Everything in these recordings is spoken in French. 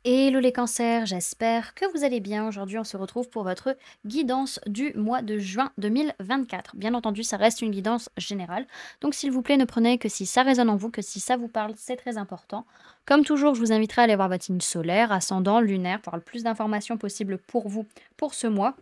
Hello les cancers, j'espère que vous allez bien. Aujourd'hui, on se retrouve pour votre guidance du mois de juin 2024. Bien entendu, ça reste une guidance générale. Donc, s'il vous plaît, ne prenez que si ça résonne en vous, que si ça vous parle, c'est très important. Comme toujours, je vous inviterai à aller voir votre signe solaire, ascendant, lunaire, pour avoir le plus d'informations possible pour vous pour ce mois.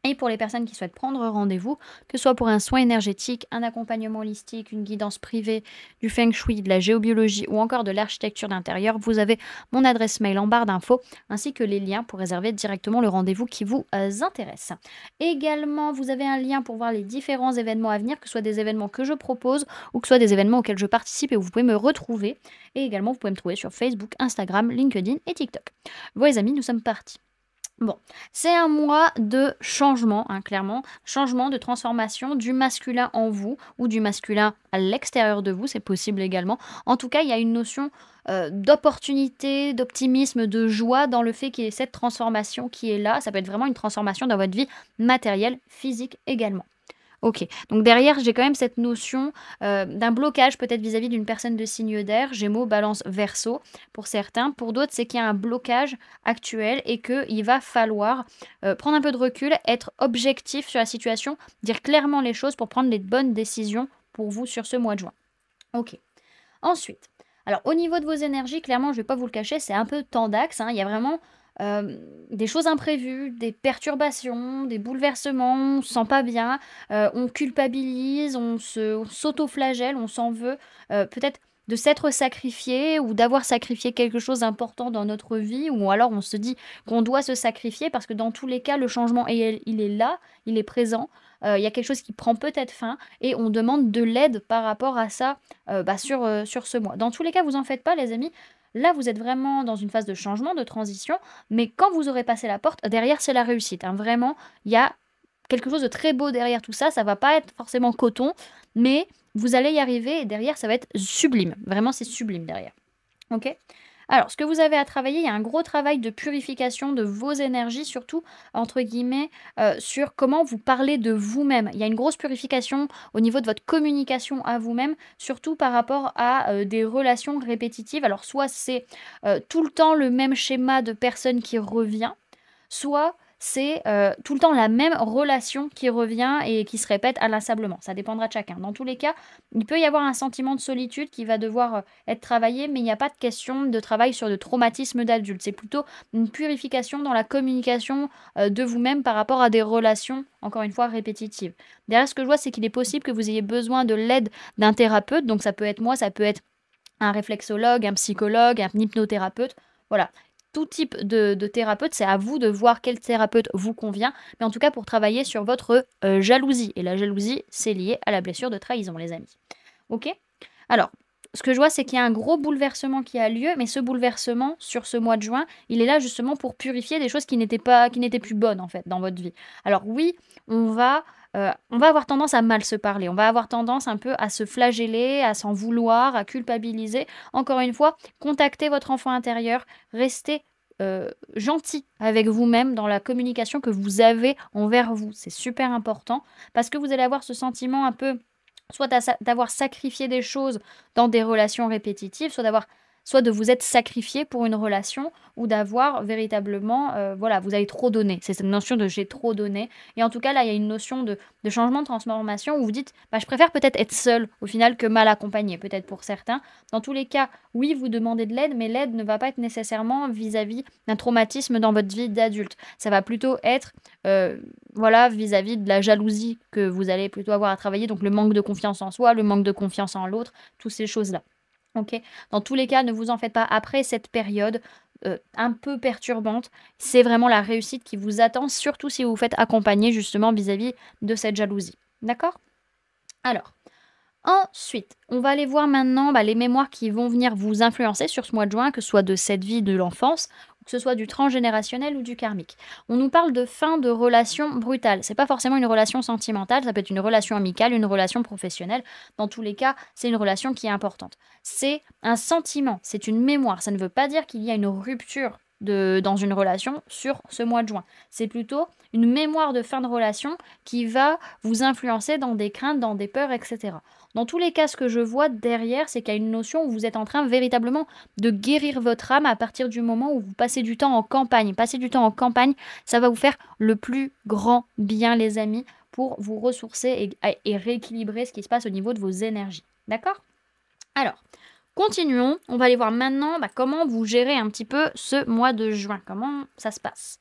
Et pour les personnes qui souhaitent prendre rendez-vous, que ce soit pour un soin énergétique, un accompagnement holistique, une guidance privée, du feng shui, de la géobiologie ou encore de l'architecture d'intérieur, vous avez mon adresse mail en barre d'infos ainsi que les liens pour réserver directement le rendez-vous qui vous intéresse. Également, vous avez un lien pour voir les différents événements à venir, que ce soit des événements que je propose ou que ce soit des événements auxquels je participe et où vous pouvez me retrouver. Et également, vous pouvez me trouver sur Facebook, Instagram, LinkedIn et TikTok. Bon les amis, nous sommes partis. Bon, c'est un mois de changement, hein, clairement. Changement, de transformation du masculin en vous ou du masculin à l'extérieur de vous, c'est possible également. En tout cas, il y a une notion d'opportunité, d'optimisme, de joie dans le fait qu'il y ait cette transformation qui est là. Ça peut être vraiment une transformation dans votre vie matérielle, physique également. OK. Donc derrière, j'ai quand même cette notion, d'un blocage peut-être vis-à-vis d'une personne de signe d'air, Gémeaux, Balance, Verseau pour certains. Pour d'autres, c'est qu'il y a un blocage actuel et qu'il va falloir, prendre un peu de recul, être objectif sur la situation, dire clairement les choses pour prendre les bonnes décisions pour vous sur ce mois de juin. OK. Ensuite, alors au niveau de vos énergies, clairement, je vais pas vous le cacher, c'est un peu tendax, hein. Il y a vraiment, des choses imprévues, des perturbations, des bouleversements, on se sent pas bien, on culpabilise, on s'autoflagelle, on s'en veut, peut-être de s'être sacrifié ou d'avoir sacrifié quelque chose d'important dans notre vie ou alors on se dit qu'on doit se sacrifier parce que dans tous les cas, le changement il est là, il est présent, il y a quelque chose qui prend peut-être fin et on demande de l'aide par rapport à ça, sur ce mois. Dans tous les cas, vous en faites pas les amis. Là, vous êtes vraiment dans une phase de changement, de transition, mais quand vous aurez passé la porte, derrière, c'est la réussite, hein. Vraiment, il y a quelque chose de très beau derrière tout ça. Ça va pas être forcément coton, mais vous allez y arriver et derrière, ça va être sublime. Vraiment, c'est sublime derrière. OK? Alors, ce que vous avez à travailler, il y a un gros travail de purification de vos énergies, surtout, entre guillemets, sur comment vous parlez de vous-même. Il y a une grosse purification au niveau de votre communication à vous-même, surtout par rapport à des relations répétitives. Alors, soit c'est tout le temps le même schéma de personne qui revient, soit c'est tout le temps la même relation qui revient et qui se répète inlassablement. Ça dépendra de chacun. Dans tous les cas, il peut y avoir un sentiment de solitude qui va devoir être travaillé, mais il n'y a pas de question de travail sur le traumatisme d'adulte. C'est plutôt une purification dans la communication de vous-même par rapport à des relations, encore une fois, répétitives. Derrière, ce que je vois, c'est qu'il est possible que vous ayez besoin de l'aide d'un thérapeute. Donc, ça peut être moi, ça peut être un réflexologue, un psychologue, un hypnothérapeute. Voilà, tout type de thérapeute, c'est à vous de voir quel thérapeute vous convient, mais en tout cas pour travailler sur votre jalousie. Et la jalousie, c'est lié à la blessure de trahison, les amis. Ok? Alors, ce que je vois, c'est qu'il y a un gros bouleversement qui a lieu, mais ce bouleversement, sur ce mois de juin, il est là justement pour purifier des choses qui n'étaient plus bonnes, en fait, dans votre vie. Alors oui, on va avoir tendance à mal se parler, on va avoir tendance un peu à se flageller, à s'en vouloir, à culpabiliser. Encore une fois, contactez votre enfant intérieur, restez gentil avec vous-même dans la communication que vous avez envers vous. C'est super important parce que vous allez avoir ce sentiment un peu soit d'avoir sacrifié des choses dans des relations répétitives, soit de vous être sacrifié pour une relation ou d'avoir véritablement, voilà, vous avez trop donné. C'est cette notion de «j'ai trop donné» et en tout cas, là, il y a une notion de changement, de transformation où vous dites: «Bah, je préfère peut-être être seul au final que mal accompagné», peut-être pour certains. Dans tous les cas, oui, vous demandez de l'aide, mais l'aide ne va pas être nécessairement vis-à-vis d'un traumatisme dans votre vie d'adulte. Ça va plutôt être, voilà, vis-à-vis de la jalousie que vous allez plutôt avoir à travailler, donc le manque de confiance en soi, le manque de confiance en l'autre, toutes ces choses-là. OK? Dans tous les cas, ne vous en faites pas. Après cette période, un peu perturbante, c'est vraiment la réussite qui vous attend, surtout si vous vous faites accompagner justement vis-à-vis de cette jalousie. D'accord? Alors, ensuite, on va aller voir maintenant, les mémoires qui vont venir vous influencer sur ce mois de juin, que ce soit de cette vie de l'enfance, ou que ce soit du transgénérationnel ou du karmique. On nous parle de fin de relation brutale. C'est pas forcément une relation sentimentale, ça peut être une relation amicale, une relation professionnelle. Dans tous les cas, c'est une relation qui est importante. C'est un sentiment, c'est une mémoire. Ça ne veut pas dire qu'il y a une rupture dans une relation sur ce mois de juin. C'est plutôt une mémoire de fin de relation qui va vous influencer dans des craintes, dans des peurs, etc. Dans tous les cas, ce que je vois derrière, c'est qu'il y a une notion où vous êtes en train véritablement de guérir votre âme à partir du moment où vous passez du temps en campagne. Passer du temps en campagne, ça va vous faire le plus grand bien, les amis, pour vous ressourcer et rééquilibrer ce qui se passe au niveau de vos énergies. D'accord? Alors, continuons. On va aller voir maintenant comment vous gérez un petit peu ce mois de juin. Comment ça se passe?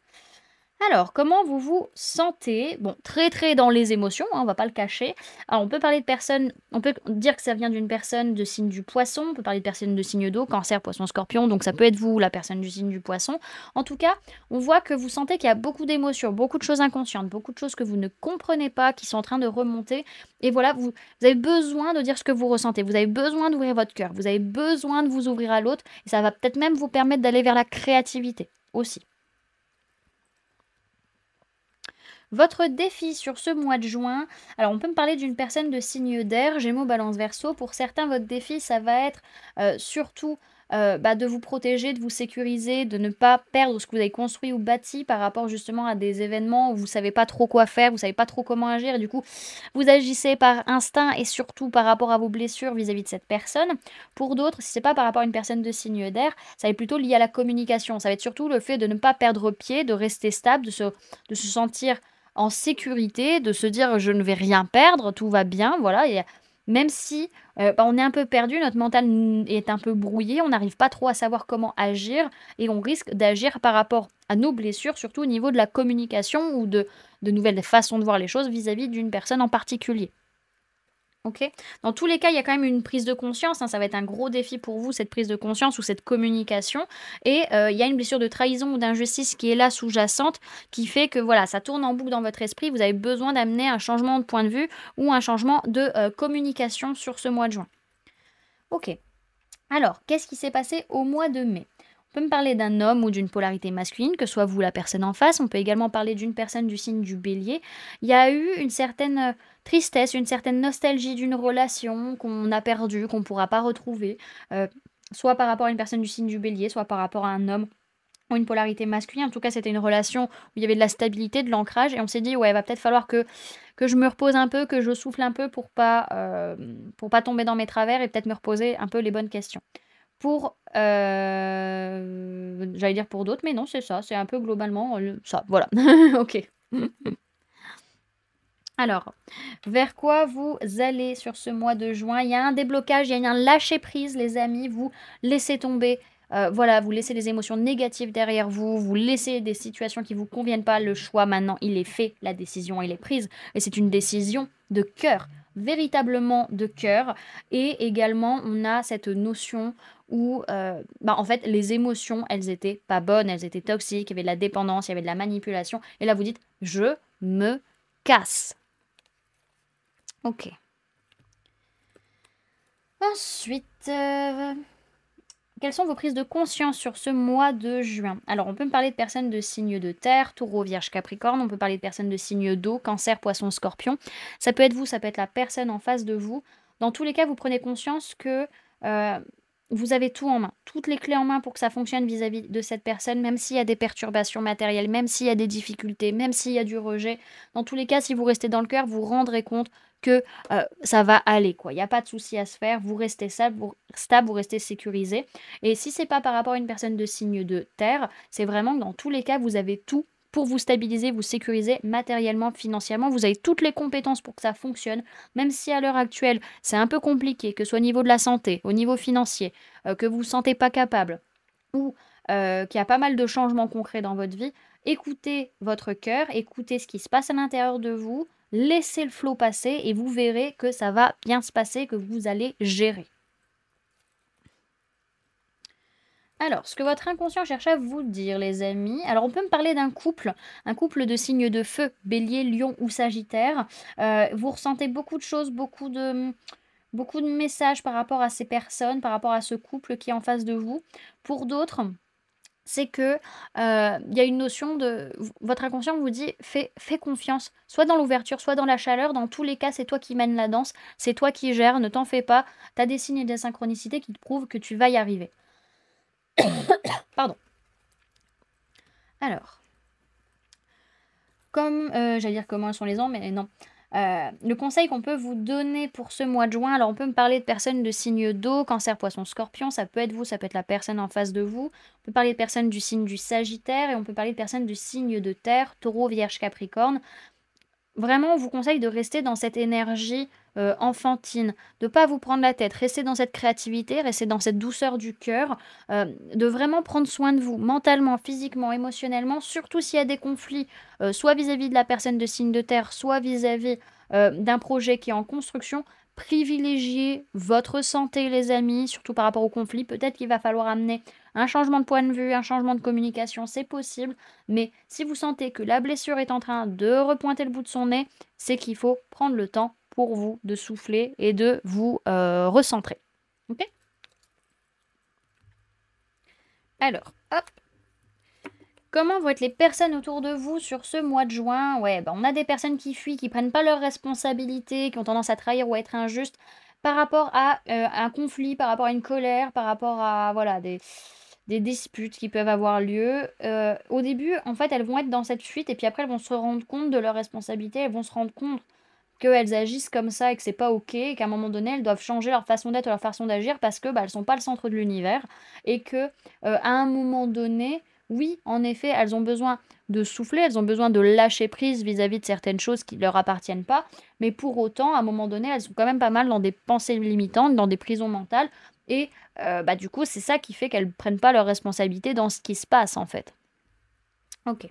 Alors, comment vous vous sentez? Bon, très très dans les émotions, hein, on va pas le cacher. Alors, on peut parler de personnes, on peut dire que ça vient d'une personne de signe du poisson, on peut parler de personnes de signe d'eau, cancer, poisson, scorpion, donc ça peut être vous, la personne du signe du poisson. En tout cas, on voit que vous sentez qu'il y a beaucoup d'émotions, beaucoup de choses inconscientes, beaucoup de choses que vous ne comprenez pas, qui sont en train de remonter. Et voilà, vous avez besoin de dire ce que vous ressentez, vous avez besoin d'ouvrir votre cœur, vous avez besoin de vous ouvrir à l'autre, et ça va peut-être même vous permettre d'aller vers la créativité aussi. Votre défi sur ce mois de juin, alors on peut me parler d'une personne de signe d'air, Gémeaux, Balance, Verseau. Pour certains, votre défi, ça va être surtout de vous protéger, de vous sécuriser, de ne pas perdre ce que vous avez construit ou bâti par rapport justement à des événements où vous savez pas trop quoi faire, vous savez pas trop comment agir, et du coup, vous agissez par instinct et surtout par rapport à vos blessures vis-à-vis de cette personne. Pour d'autres, si c'est pas par rapport à une personne de signe d'air, ça va être plutôt lié à la communication. Ça va être surtout le fait de ne pas perdre pied, de rester stable, de se sentir en sécurité, de se dire: «Je ne vais rien perdre, tout va bien», voilà. Et même si, on est un peu perdu, notre mental est un peu brouillé, on n'arrive pas trop à savoir comment agir et on risque d'agir par rapport à nos blessures, surtout au niveau de la communication ou de nouvelles façons de voir les choses vis-à-vis d'une personne en particulier. OK. Dans tous les cas, il y a quand même une prise de conscience, hein, ça va être un gros défi pour vous, cette prise de conscience ou cette communication. Et il y a une blessure de trahison ou d'injustice qui est là, sous-jacente, qui fait que voilà, ça tourne en boucle dans votre esprit. Vous avez besoin d'amener un changement de point de vue ou un changement de communication sur ce mois de juin. OK. Alors, qu'est-ce qui s'est passé au mois de mai? On peut me parler d'un homme ou d'une polarité masculine, que soit vous la personne en face. On peut également parler d'une personne du signe du bélier. Il y a eu une certaine tristesse, une certaine nostalgie d'une relation qu'on a perdue, qu'on ne pourra pas retrouver. euh, Soit par rapport à une personne du signe du bélier, soit par rapport à un homme ou une polarité masculine. En tout cas, c'était une relation où il y avait de la stabilité, de l'ancrage. Et on s'est dit, ouais, il va peut-être falloir que je me repose un peu, que je souffle un peu pour pas tomber dans mes travers et peut-être me reposer un peu les bonnes questions. Pour, j'allais dire pour d'autres, mais non, c'est ça, c'est un peu globalement, ça, voilà. OK. Alors, vers quoi vous allez sur ce mois de juin? Il y a un déblocage, il y a un lâcher prise, les amis. Vous laissez tomber, voilà, vous laissez les émotions négatives derrière vous, vous laissez des situations qui vous conviennent pas. Le choix maintenant, il est fait, la décision, elle est prise et c'est une décision de cœur, véritablement de cœur. Et également, on a cette notion où, en fait, les émotions, elles étaient pas bonnes, elles étaient toxiques, il y avait de la dépendance, il y avait de la manipulation et là, vous dites: «Je me casse». OK. Ensuite, quelles sont vos prises de conscience sur ce mois de juin? Alors, on peut me parler de personnes de signes de terre, taureau, vierge, capricorne. On peut parler de personnes de signes d'eau, cancer, poisson, scorpion. Ça peut être vous, ça peut être la personne en face de vous. Dans tous les cas, vous prenez conscience que euh, vous avez tout en main, toutes les clés en main pour que ça fonctionne vis-à-vis de cette personne, même s'il y a des perturbations matérielles, même s'il y a des difficultés, même s'il y a du rejet. Dans tous les cas, si vous restez dans le cœur, vous vous rendrez compte que ça va aller, quoi. Il n'y a pas de souci à se faire. Vous restez stable, vous restez sécurisé. Et si c'est pas par rapport à une personne de signe de terre, c'est vraiment que dans tous les cas, vous avez tout pour vous stabiliser, vous sécuriser matériellement, financièrement. Vous avez toutes les compétences pour que ça fonctionne, même si à l'heure actuelle, c'est un peu compliqué, que ce soit au niveau de la santé, au niveau financier, que vous ne vous sentez pas capable, ou qu'il y a pas mal de changements concrets dans votre vie. Écoutez votre cœur, écoutez ce qui se passe à l'intérieur de vous, laissez le flot passer et vous verrez que ça va bien se passer, que vous allez gérer. Alors, ce que votre inconscient cherche à vous dire, les amis. Alors, on peut me parler d'un un couple de signes de feu, bélier, lion ou sagittaire. Vous ressentez beaucoup de choses, beaucoup de messages par rapport à ces personnes, par rapport à ce couple qui est en face de vous. Pour d'autres, c'est que il y a une notion de votre inconscient vous dit: «Fais confiance, soit dans l'ouverture, soit dans la chaleur. Dans tous les cas, c'est toi qui mènes la danse, c'est toi qui gères, ne t'en fais pas. Tu as des signes et des synchronicités qui te prouvent que tu vas y arriver». Pardon. Alors, comme, j'allais dire comment sont les ans, mais non. Le conseil qu'on peut vous donner pour ce mois de juin, alors on peut me parler de personnes de signe d'eau, cancer, poisson, scorpion, ça peut être vous, ça peut être la personne en face de vous. On peut parler de personnes du signe du Sagittaire et on peut parler de personnes du signe de terre, taureau, vierge, capricorne. Vraiment, on vous conseille de rester dans cette énergie enfantine, de pas vous prendre la tête, rester dans cette créativité, rester dans cette douceur du cœur, de vraiment prendre soin de vous, mentalement, physiquement, émotionnellement, surtout s'il y a des conflits, soit vis-à-vis de la personne de signe de terre, soit vis-à-vis d'un projet qui est en construction. Privilégiez votre santé, les amis, surtout par rapport au conflit. Peut-être qu'il va falloir amener un changement de point de vue, un changement de communication, c'est possible. Mais si vous sentez que la blessure est en train de repointer le bout de son nez, c'est qu'il faut prendre le temps pour vous de souffler et de vous recentrer. Ok? Alors, hop. Comment vont être les personnes autour de vous sur ce mois de juin? Ouais, bah, on a des personnes qui fuient, qui prennent pas leurs responsabilités, qui ont tendance à trahir ou à être injustes par rapport à un conflit, par rapport à une colère, par rapport à voilà, des disputes qui peuvent avoir lieu. Au début, en fait, elles vont être dans cette fuite et puis après, elles vont se rendre compte de leurs responsabilités, elles vont se rendre compte qu'elles agissent comme ça et que c'est pas OK et qu'à un moment donné, elles doivent changer leur façon d'être, leur façon d'agir parce que, bah, elles sont pas le centre de l'univers et que, à un moment donné, oui, en effet, elles ont besoin de souffler, elles ont besoin de lâcher prise vis-à-vis de certaines choses qui leur appartiennent pas, mais pour autant, à un moment donné, elles sont quand même pas mal dans des pensées limitantes, dans des prisons mentales et bah, du coup, c'est ça qui fait qu'elles prennent pas leurs responsabilités dans ce qui se passe, en fait. OK.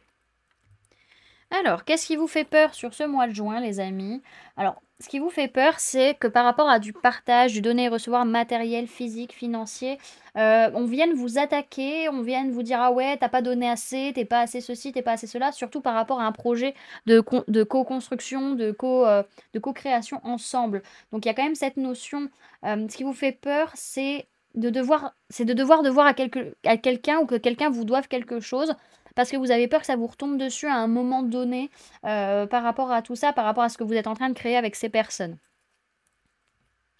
Alors, qu'est-ce qui vous fait peur sur ce mois de juin, les amis? Alors, ce qui vous fait peur, c'est que par rapport à du partage, du donner et recevoir matériel, physique, financier, on vienne vous attaquer, on vienne vous dire: «Ah ouais, t'as pas donné assez, t'es pas assez ceci, t'es pas assez cela», surtout par rapport à un projet de co-construction, de co-création ensemble. Donc il y a quand même cette notion, ce qui vous fait peur, c'est de devoir devoir à quelqu'un ou que quelqu'un vous doive quelque chose parce que vous avez peur que ça vous retombe dessus à un moment donné, par rapport à tout ça, par rapport à ce que vous êtes en train de créer avec ces personnes.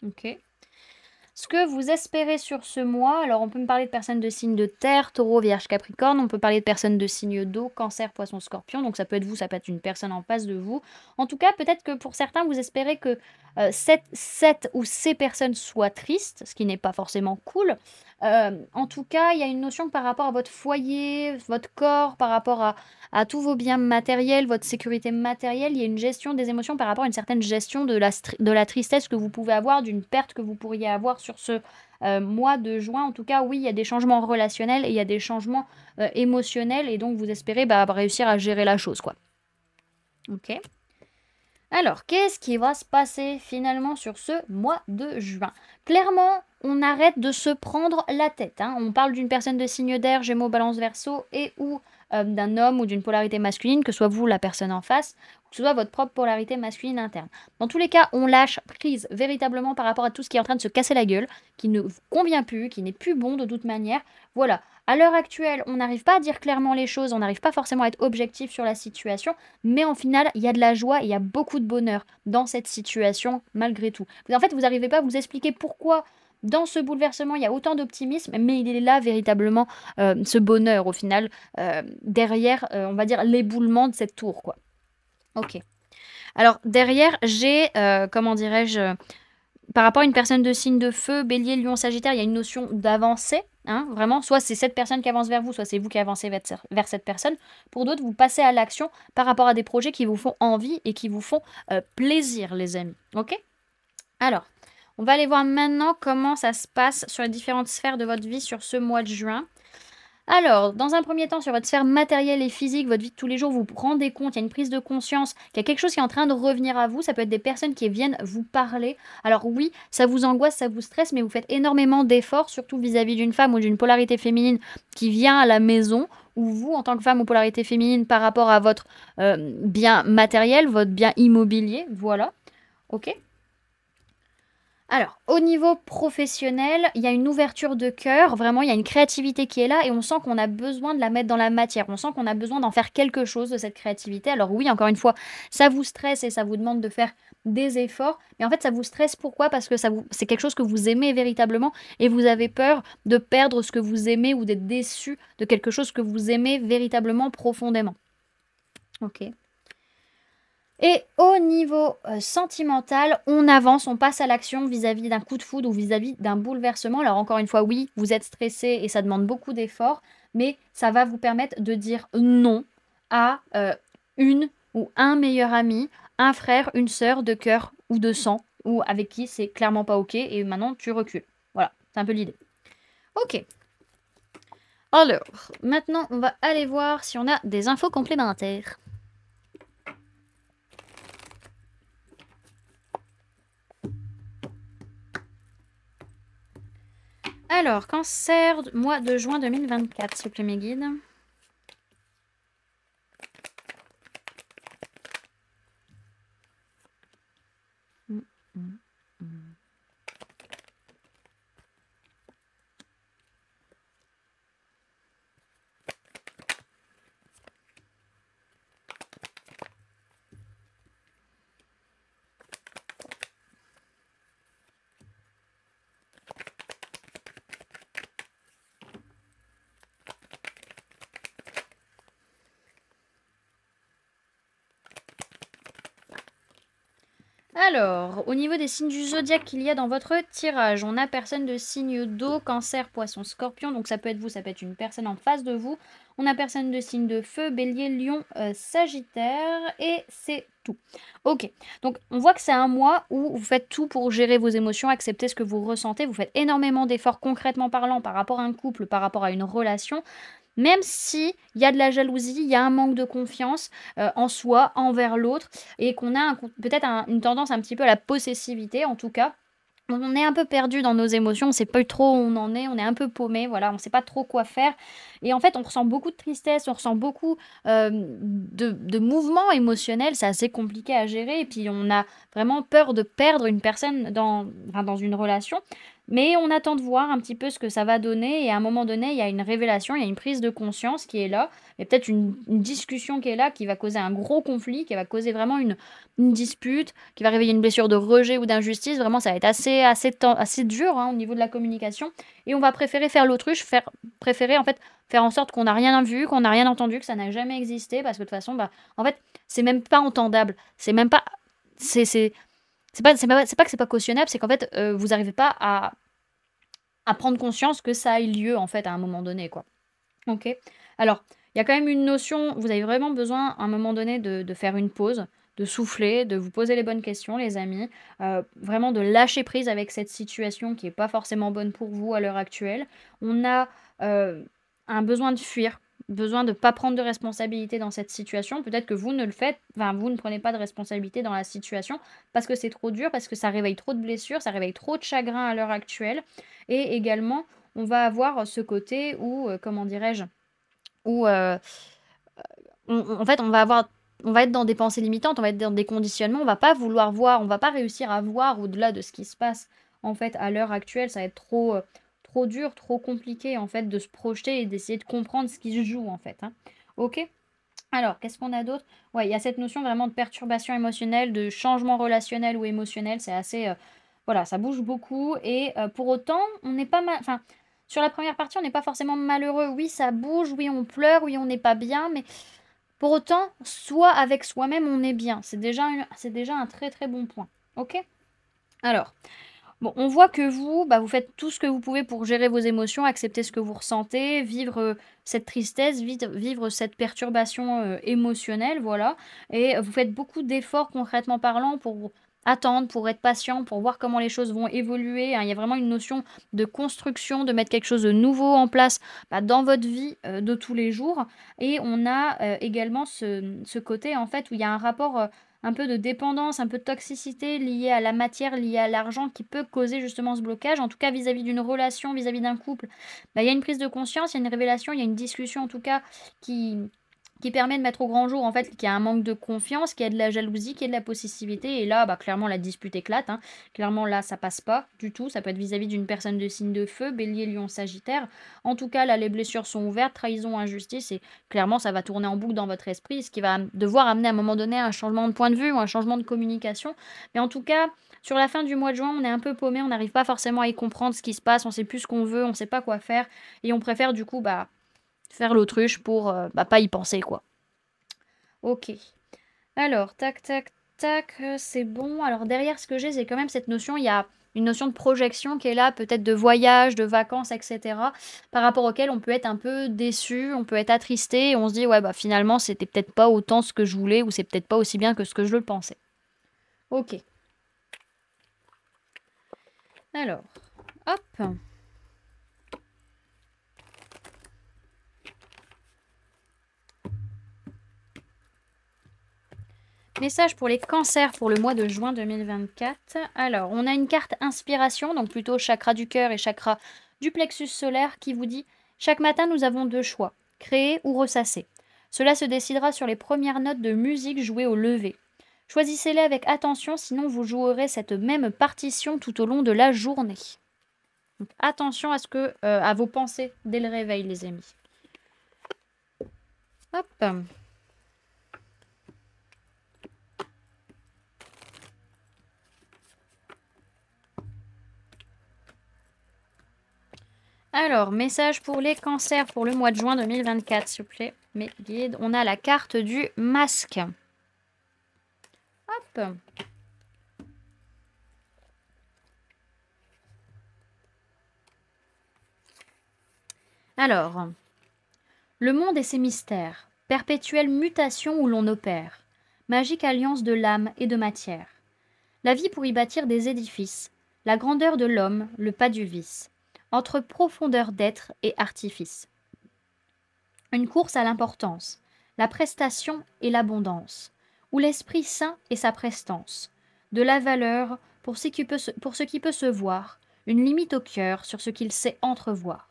OK. Ce que vous espérez sur ce mois, alors on peut me parler de personnes de signe de terre, taureau, vierge, capricorne, on peut parler de personnes de signe d'eau, cancer, poisson, scorpion, donc ça peut être vous, ça peut être une personne en face de vous. En tout cas, peut-être que pour certains, vous espérez que cette ou ces personnes soient tristes, ce qui n'est pas forcément cool. En tout cas, il y a une notion que par rapport à votre foyer, votre corps, par rapport à tous vos biens matériels, votre sécurité matérielle, il y a une gestion des émotions par rapport à une certaine gestion de la tristesse que vous pouvez avoir, d'une perte que vous pourriez avoir sur ce mois de juin. En tout cas, oui, il y a des changements relationnels et il y a des changements émotionnels et donc vous espérez réussir à gérer la chose, quoi. Ok. Alors, qu'est-ce qui va se passer finalement sur ce mois de juin? Clairement, on arrête de se prendre la tête, hein. On parle d'une personne de signe d'air, Gémeaux, Balance, Verseau, et ou d'un homme ou d'une polarité masculine, que ce soit vous, la personne en face, ou que ce soit votre propre polarité masculine interne. Dans tous les cas, on lâche prise véritablement par rapport à tout ce qui est en train de se casser la gueule, qui ne vous convient plus, qui n'est plus bon de toute manière. Voilà. À l'heure actuelle, on n'arrive pas à dire clairement les choses, on n'arrive pas forcément à être objectif sur la situation, mais en final, il y a de la joie et il y a beaucoup de bonheur dans cette situation malgré tout. En fait, vous n'arrivez pas à vous expliquer pourquoi dans ce bouleversement, il y a autant d'optimisme, mais il est là véritablement ce bonheur au final, derrière, on va dire, l'éboulement de cette tour, quoi. Ok. Alors, derrière, j'ai, comment dirais-je, par rapport à une personne de signe de feu, bélier, lion, sagittaire, il y a une notion d'avancée. Hein, vraiment, soit c'est cette personne qui avance vers vous, soit c'est vous qui avancez vers cette personne. Pour d'autres, vous passez à l'action par rapport à des projets qui vous font envie et qui vous font plaisir, les amis. Ok? Alors, on va aller voir maintenant comment ça se passe sur les différentes sphères de votre vie sur ce mois de juin. Alors, dans un premier temps, sur votre sphère matérielle et physique, votre vie de tous les jours, vous vous rendez compte, il y a une prise de conscience, qu'il y a quelque chose qui est en train de revenir à vous. Ça peut être des personnes qui viennent vous parler. Alors oui, ça vous angoisse, ça vous stresse, mais vous faites énormément d'efforts, surtout vis-à-vis d'une femme ou d'une polarité féminine qui vient à la maison, ou vous, en tant que femme ou polarité féminine, par rapport à votre bien matériel, votre bien immobilier. Voilà. Ok? Alors, au niveau professionnel, il y a une ouverture de cœur, vraiment, il y a une créativité qui est là et on sent qu'on a besoin de la mettre dans la matière. On sent qu'on a besoin d'en faire quelque chose de cette créativité. Alors oui, encore une fois, ça vous stresse et ça vous demande de faire des efforts. Mais en fait, ça vous stresse pourquoi? Parce que c'est quelque chose que vous aimez véritablement et vous avez peur de perdre ce que vous aimez ou d'être déçu de quelque chose que vous aimez véritablement profondément. Ok. Et au niveau sentimental, on avance, on passe à l'action vis-à-vis d'un coup de foudre ou vis-à-vis d'un bouleversement. Alors encore une fois, oui, vous êtes stressé et ça demande beaucoup d'efforts, mais ça va vous permettre de dire non à une ou un meilleur ami, un frère, une sœur de cœur ou de sang, ou avec qui c'est clairement pas ok et maintenant tu recules. Voilà, c'est un peu l'idée. Ok. Alors, maintenant on va aller voir si on a des infos complémentaires. Alors, cancer, mois de juin 2024, s'il vous plaît, mes guides. Mm, mm, mm. Alors, au niveau des signes du zodiaque qu'il y a dans votre tirage, on a personne de signe d'eau, cancer, poisson, scorpion, donc ça peut être vous, ça peut être une personne en face de vous. On a personne de signe de feu, bélier, lion, sagittaire, et c'est tout. Ok, donc on voit que c'est un mois où vous faites tout pour gérer vos émotions, accepter ce que vous ressentez, vous faites énormément d'efforts concrètement parlant par rapport à un couple, par rapport à une relation. Même si il y a de la jalousie, il y a un manque de confiance, en soi, envers l'autre et qu'on a peut-être une tendance un petit peu à la possessivité en tout cas. On est un peu perdu dans nos émotions, on sait pas trop où on est un peu paumé, voilà, on sait pas trop quoi faire et en fait, on ressent beaucoup de tristesse, on ressent beaucoup, de mouvements émotionnels, c'est assez compliqué à gérer et puis on a vraiment peur de perdre une personne dans une relation. Mais on attend de voir un petit peu ce que ça va donner et à un moment donné, il y a une révélation, il y a une prise de conscience qui est là. Il y a peut-être une discussion qui est là, qui va causer un gros conflit, qui va causer vraiment une dispute, qui va réveiller une blessure de rejet ou d'injustice. Vraiment, ça va être assez dur hein, au niveau de la communication. Et on va préférer faire l'autruche, préférer en fait faire en sorte qu'on n'a rien vu, qu'on n'a rien entendu, que ça n'a jamais existé, parce que de toute façon, bah, en fait, c'est même pas entendable. C'est même pas... C'est pas que c'est pas cautionnable, c'est qu'en fait, vous n'arrivez pas à prendre conscience que ça ait lieu, en fait, à un moment donné, quoi. OK. Alors, il y a quand même une notion, vous avez vraiment besoin, à un moment donné, de faire une pause, de souffler, de vous poser les bonnes questions, les amis. Vraiment de lâcher prise avec cette situation qui est pas forcément bonne pour vous à l'heure actuelle. On a, un besoin de fuir, besoin de pas prendre de responsabilité dans cette situation. Peut-être que vous ne le faites enfin, vous ne prenez pas de responsabilité dans la situation parce que c'est trop dur, parce que ça réveille trop de blessures, ça réveille trop de chagrin à l'heure actuelle et également, on va avoir ce côté où, comment dirais-je? Où, en fait, on va être dans des pensées limitantes, on va être dans des conditionnements, on va pas vouloir voir, on va pas réussir à voir au-delà de ce qui se passe, en fait, à l'heure actuelle. Ça va être trop dur, trop compliqué, en fait, de se projeter et d'essayer de comprendre ce qui se joue, en fait, hein. OK? Alors, qu'est-ce qu'on a d'autre? Ouais, il y a cette notion vraiment de perturbation émotionnelle, de changement relationnel ou émotionnel. C'est assez, voilà, ça bouge beaucoup et pour autant, on n'est pas mal enfin, sur la première partie, on n'est pas forcément malheureux. Oui, ça bouge, oui, on pleure, oui, on n'est pas bien, mais pour autant, soit avec soi-même, on est bien. C'est déjà un très, très bon point. OK? Alors bon, on voit que vous, bah, vous faites tout ce que vous pouvez pour gérer vos émotions, accepter ce que vous ressentez, vivre, cette tristesse, vivre cette perturbation, émotionnelle, voilà et vous faites beaucoup d'efforts concrètement parlant pour attendre, pour être patient, pour voir comment les choses vont évoluer, hein. Il y a vraiment une notion de construction, de mettre quelque chose de nouveau en place, bah, dans votre vie, de tous les jours et on a, également ce côté, en fait, où il y a un rapport, un peu de dépendance, un peu de toxicité liée à la matière, liée à l'argent qui peut causer justement ce blocage. En tout cas, vis-à-vis d'une relation, vis-à-vis d'un couple, bah, il y a une prise de conscience, il y a une révélation, il y a une discussion en tout cas qui, qui permet de mettre au grand jour en fait qu'il y a un manque de confiance, qu'il y a de la jalousie, qu'il y a de la possessivité. Et là, bah, clairement, la dispute éclate, hein. Clairement, là, ça passe pas du tout. Ça peut être vis-à-vis d'une personne de signe de feu, bélier, lion, sagittaire. En tout cas, là, les blessures sont ouvertes, trahison, injustice. Et clairement, ça va tourner en boucle dans votre esprit, ce qui va devoir amener à un moment donné un changement de point de vue ou un changement de communication. Mais en tout cas, sur la fin du mois de juin, on est un peu paumé, on n'arrive pas forcément à y comprendre ce qui se passe, on sait plus ce qu'on veut, on sait pas quoi faire. Et on préfère du coup bah, faire l'autruche pour bah, pas y penser quoi. Ok. Alors, tac, tac, tac, c'est bon. Alors derrière ce que j'ai, c'est quand même cette notion, il y a une notion de projection qui est là, peut-être de voyage, de vacances, et cetera, par rapport auquel on peut être un peu déçu, on peut être attristé et on se dit: «Ouais, bah, finalement, c'était peut-être pas autant ce que je voulais ou c'est peut-être pas aussi bien que ce que je le pensais». OK. Alors, hop. Message pour les cancers pour le mois de juin 2024. Alors, on a une carte inspiration, donc plutôt chakra du cœur et chakra du plexus solaire qui vous dit: chaque matin, nous avons deux choix, créer ou ressasser. Cela se décidera sur les premières notes de musique jouées au lever. Choisissez-les avec attention, sinon vous jouerez cette même partition tout au long de la journée. Donc, attention à vos pensées dès le réveil, les amis. Hop. Alors, message pour les cancers pour le mois de juin 2024, s'il vous plaît, mes guides. On a la carte du masque. Hop. Alors, le monde et ses mystères, perpétuelle mutation où l'on opère, magique alliance de l'âme et de matière. La vie pour y bâtir des édifices, la grandeur de l'homme, le pas du vice, entre profondeur d'être et artifice. Une course à l'importance, la prestation et l'abondance, où l'Esprit Saint et sa prestance, de la valeur pour ce qui peut se voir, une limite au cœur sur ce qu'il sait entrevoir.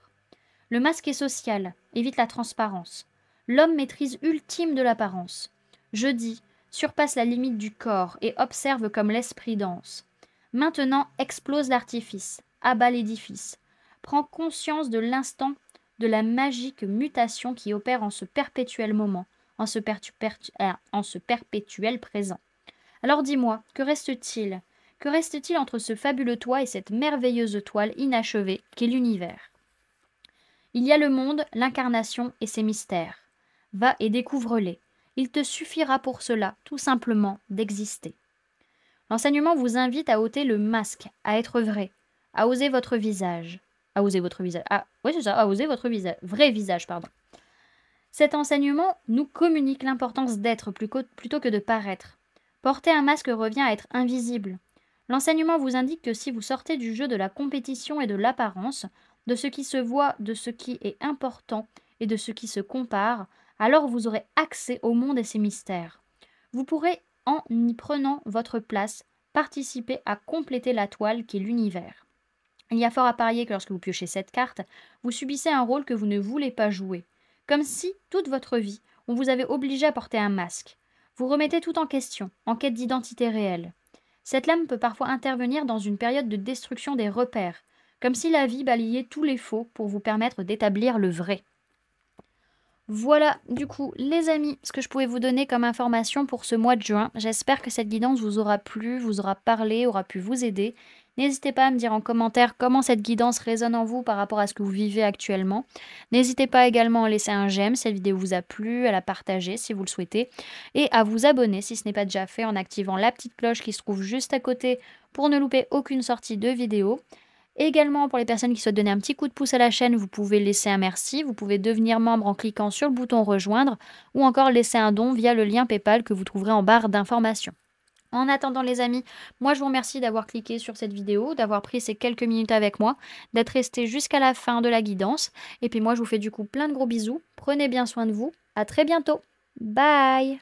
Le masque est social, évite la transparence. L'homme maîtrise ultime de l'apparence. Jeudi, surpasse la limite du corps et observe comme l'esprit danse. Maintenant explose l'artifice, abat l'édifice. Prend conscience de l'instant de la magique mutation qui opère en ce perpétuel moment, en ce perpétuel présent. Alors dis-moi, que reste-t-il? Que reste-t-il entre ce fabuleux toit et cette merveilleuse toile inachevée qu'est l'univers? Il y a le monde, l'incarnation et ses mystères. Va et découvre-les. Il te suffira pour cela, tout simplement, d'exister. L'enseignement vous invite à ôter le masque, à être vrai, à oser votre visage. À oser votre visage. Ah, oui, c'est ça, à oser votre visage. Vrai visage, pardon. Cet enseignement nous communique l'importance d'être plutôt que de paraître. Porter un masque revient à être invisible. L'enseignement vous indique que si vous sortez du jeu de la compétition et de l'apparence, de ce qui se voit, de ce qui est important et de ce qui se compare, alors vous aurez accès au monde et ses mystères. Vous pourrez, en y prenant votre place, participer à compléter la toile qui est l'univers. Il y a fort à parier que lorsque vous piochez cette carte, vous subissez un rôle que vous ne voulez pas jouer. Comme si, toute votre vie, on vous avait obligé à porter un masque. Vous remettez tout en question, en quête d'identité réelle. Cette lame peut parfois intervenir dans une période de destruction des repères, comme si la vie balayait tous les faux pour vous permettre d'établir le vrai. Voilà, du coup, les amis, ce que je pouvais vous donner comme information pour ce mois de juin. J'espère que cette guidance vous aura plu, vous aura parlé, aura pu vous aider. N'hésitez pas à me dire en commentaire comment cette guidance résonne en vous par rapport à ce que vous vivez actuellement. N'hésitez pas également à laisser un j'aime si cette vidéo vous a plu, à la partager si vous le souhaitez, et à vous abonner si ce n'est pas déjà fait en activant la petite cloche qui se trouve juste à côté pour ne louper aucune sortie de vidéo. Également, pour les personnes qui souhaitent donner un petit coup de pouce à la chaîne, vous pouvez laisser un merci, vous pouvez devenir membre en cliquant sur le bouton rejoindre ou encore laisser un don via le lien PayPal que vous trouverez en barre d'informations. En attendant les amis, moi je vous remercie d'avoir cliqué sur cette vidéo, d'avoir pris ces quelques minutes avec moi, d'être resté jusqu'à la fin de la guidance. Et puis moi je vous fais du coup plein de gros bisous, prenez bien soin de vous, à très bientôt, bye!